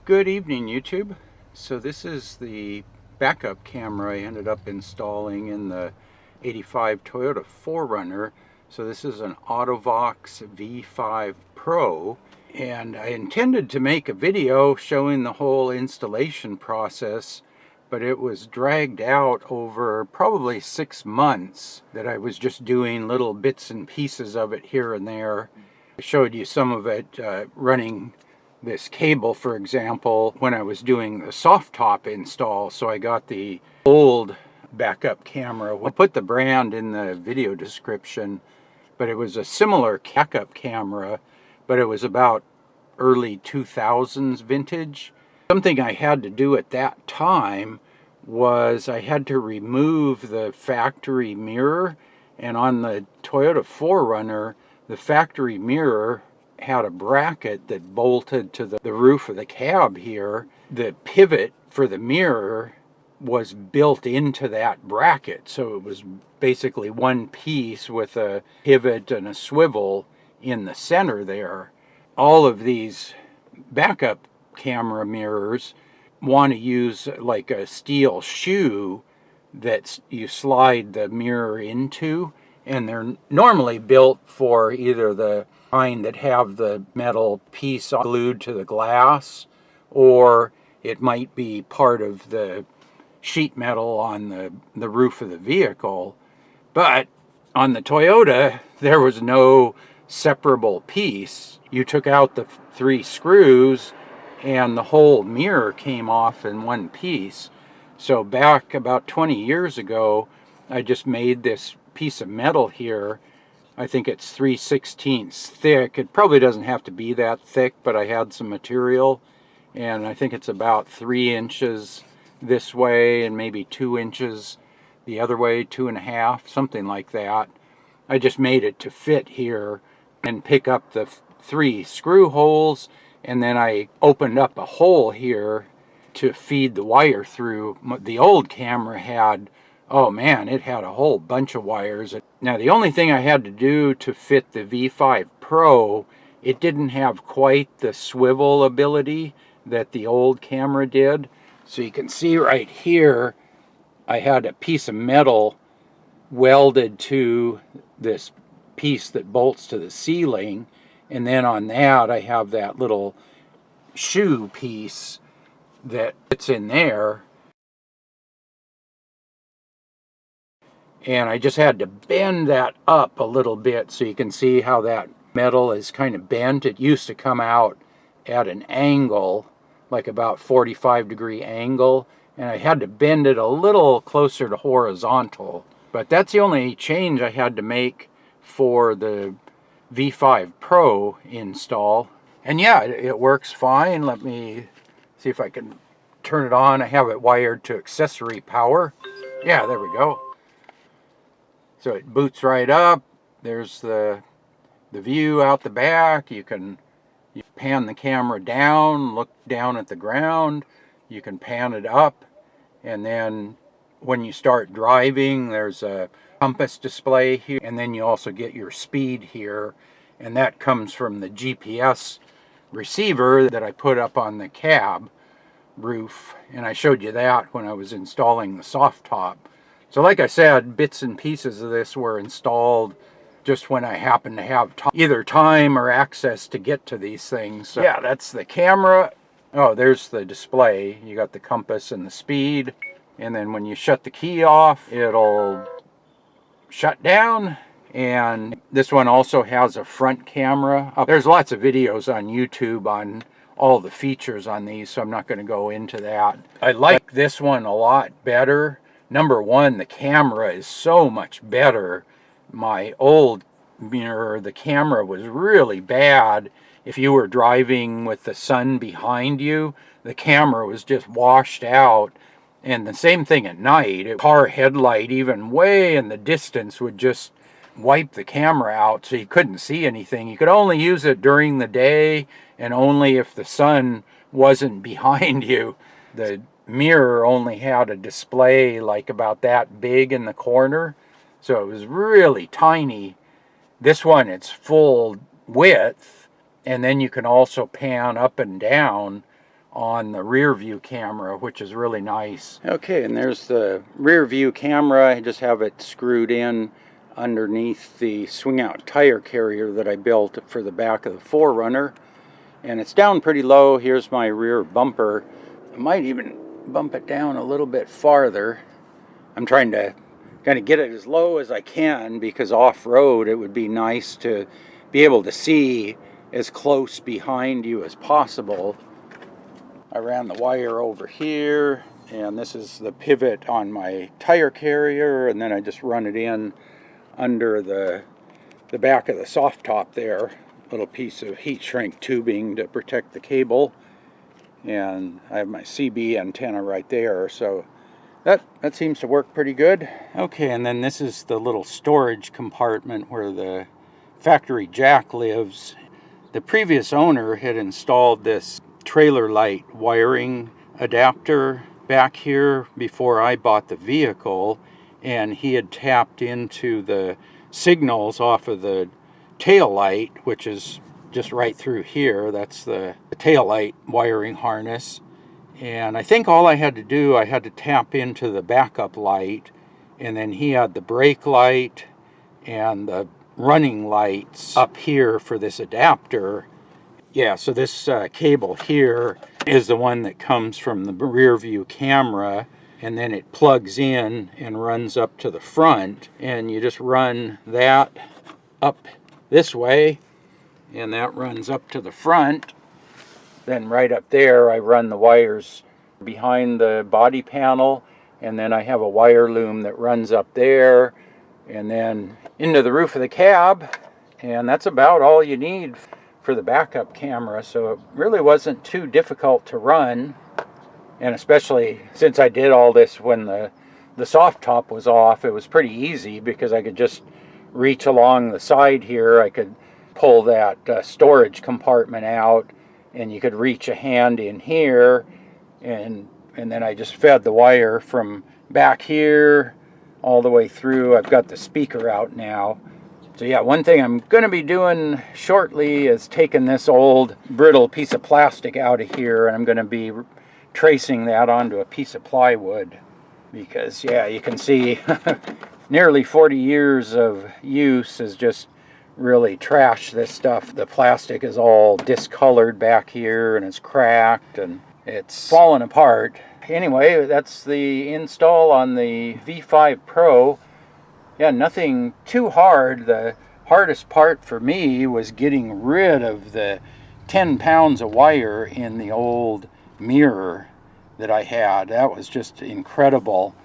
Good evening, YouTube. So this is the backup camera I ended up installing in the 85 Toyota 4Runner. So this is an Auto-Vox V5 Pro, and I intended to make a video showing the whole installation process, but it was dragged out over probably 6 months that I was just doing little bits and pieces of it here and there. I showed you some of it running this cable, for example, when I was doing the soft top install. So I got the old backup camera. I'll put the brand in the video description, but it was a similar backup camera, but it was about early 2000s vintage. Something I had to do at that time was I had to remove the factory mirror, and on the Toyota 4Runner, the factory mirror had a bracket that bolted to the roof of the cab here. The pivot for the mirror was built into that bracket, so it was basically one piece with a pivot and a swivel in the center there. All of these backup camera mirrors want to use like a steel shoe that you slide the mirror into, and they're normally built for either the kind that have the metal piece glued to the glass, or it might be part of the sheet metal on the roof of the vehicle. But on the Toyota, there was no separable piece. You took out the 3 screws and the whole mirror came off in one piece. So back about 20 years ago, I just made this piece of metal here. I think it's 3/16 thick. It probably doesn't have to be that thick, but I had some material, and I think it's about 3 inches this way and maybe 2 inches the other way, 2.5, something like that. I just made it to fit here and pick up the 3 screw holes, and then I opened up a hole here to feed the wire through. The old camera had, oh man, it had a whole bunch of wires. Now the only thing I had to do to fit the V5 Pro, it didn't have quite the swivel ability that the old camera did. So you can see right here, I had a piece of metal welded to this piece that bolts to the ceiling, and then on that I have that little shoe piece that fits in there, and I just had to bend that up a little bit so you can see how that metal is kind of bent. It used to come out at an angle, like about 45-degree angle, and I had to bend it a little closer to horizontal. But that's the only change I had to make for the V5 Pro install. And yeah, it works fine. Let me see if I can turn it on. I have it wired to accessory power. Yeah, there we go. So it boots right up. There's the view out the back. You pan the camera down, look down at the ground. You can pan it up, and then when you start driving, there's a compass display here, and then you also get your speed here, and that comes from the GPS receiver that I put up on the cab roof, and I showed you that when I was installing the soft top. So like I said, bits and pieces of this were installed just when I happened to have either time or access to get to these things. So yeah, that's the camera. Oh, there's the display. You got the compass and the speed, and then when you shut the key off, it'll shut down. And this one also has a front camera. There's lots of videos on YouTube on all the features on these, so I'm not going to go into that. I like this one a lot better. Number one, the camera is so much better. My old mirror, the camera was really bad. If you were driving with the sun behind you, the camera was just washed out. And the same thing at night. A car headlight, even way in the distance, would just wipe the camera out, so you couldn't see anything. You could only use it during the day, and only if the sun wasn't behind you. The mirror only had a display like about that big in the corner, so it was really tiny. This one, it's full width, and then you can also pan up and down on the rear view camera, which is really nice. Okay, and there's the rear view camera. I just have it screwed in underneath the swing out tire carrier that I built for the back of the 4Runner. And it's down pretty low. Here's my rear bumper. I might even bump it down a little bit farther. I'm trying to kind of get it as low as I can, because off-road it would be nice to be able to see as close behind you as possible. I ran the wire over here, and this is the pivot on my tire carrier, and then I just run it in under the back of the soft top there. Little piece of heat shrink tubing to protect the cable, and I have my CB antenna right there, so that seems to work pretty good. Okay, and then this is the little storage compartment where the factory jack lives. The previous owner had installed this trailer light wiring adapter back here before I bought the vehicle, and he had tapped into the signals off of the tail light, which is just right through here. That's the tail light wiring harness. And I think all I had to do, I had to tap into the backup light, and then he had the brake light and the running lights up here for this adapter. Yeah, so this cable here is the one that comes from the rear view camera, and then it plugs in and runs up to the front, and you just run that up this way, and that runs up to the front. Then right up there I run the wires behind the body panel, and then I have a wire loom that runs up there and then into the roof of the cab, and that's about all you need for the backup camera. So it really wasn't too difficult to run, and especially since I did all this when the soft top was off, it was pretty easy because I could just reach along the side here. I could pull that storage compartment out, and you could reach a hand in here, and then I just fed the wire from back here all the way through. I've got the speaker out now. So yeah, one thing I'm going to be doing shortly is taking this old brittle piece of plastic out of here, and I'm going to be tracing that onto a piece of plywood, because yeah, you can see nearly 40 years of use has just really trashed this stuff. The plastic is all discolored back here, and it's cracked and it's fallen apart. Anyway, that's the install on the V5 Pro. Yeah, nothing too hard. The hardest part for me was getting rid of the 10 pounds of wire in the old mirror that I had. That was just incredible.